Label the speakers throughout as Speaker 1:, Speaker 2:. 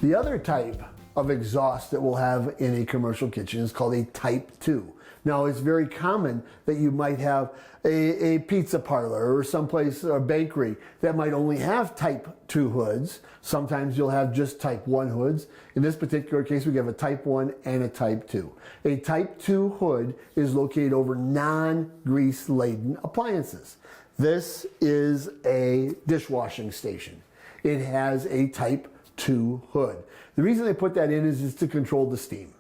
Speaker 1: The other type of exhaust that we'll have in a commercial kitchen is called a Type 2. Now, it's very common that you might have a pizza parlor or someplace, or a bakery, that might only have Type 2 hoods. Sometimes you'll have just Type 1 hoods. In this particular case, we have a Type 1 and a Type 2. A Type 2 hood is located over non-grease laden appliances. This is a dishwashing station. It has a Type 2 hood. The reason they put that in is to control the steam.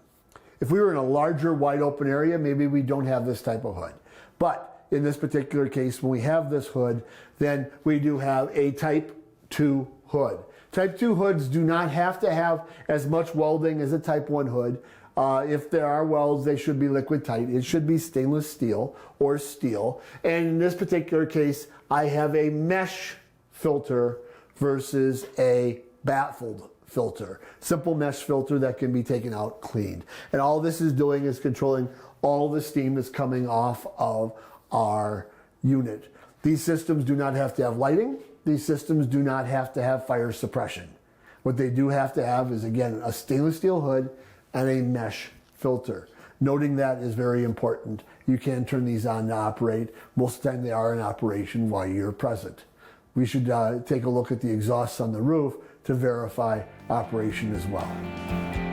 Speaker 1: If we were in a larger, wide open area, maybe we don't have this type of hood. But in this particular case, when we have this hood, then we do have a Type 2 hood. Type 2 hoods do not have to have as much welding as a Type 1 hood. If there are welds, they should be liquid tight. It should be stainless steel or steel. And in this particular case, I have a mesh filter versus a baffled filter. Simple mesh filter that can be taken out cleaned. And all this is doing is controlling all the steam that's coming off of our unit. These systems do not have to have lighting. These systems do not have to have fire suppression. What they do have to have is, again, a stainless steel hood and a mesh filter. Noting that is very important. You can turn these on to operate. Most of the time they are in operation while you're present. We should take a look at the exhausts on the roof to verify operation as well.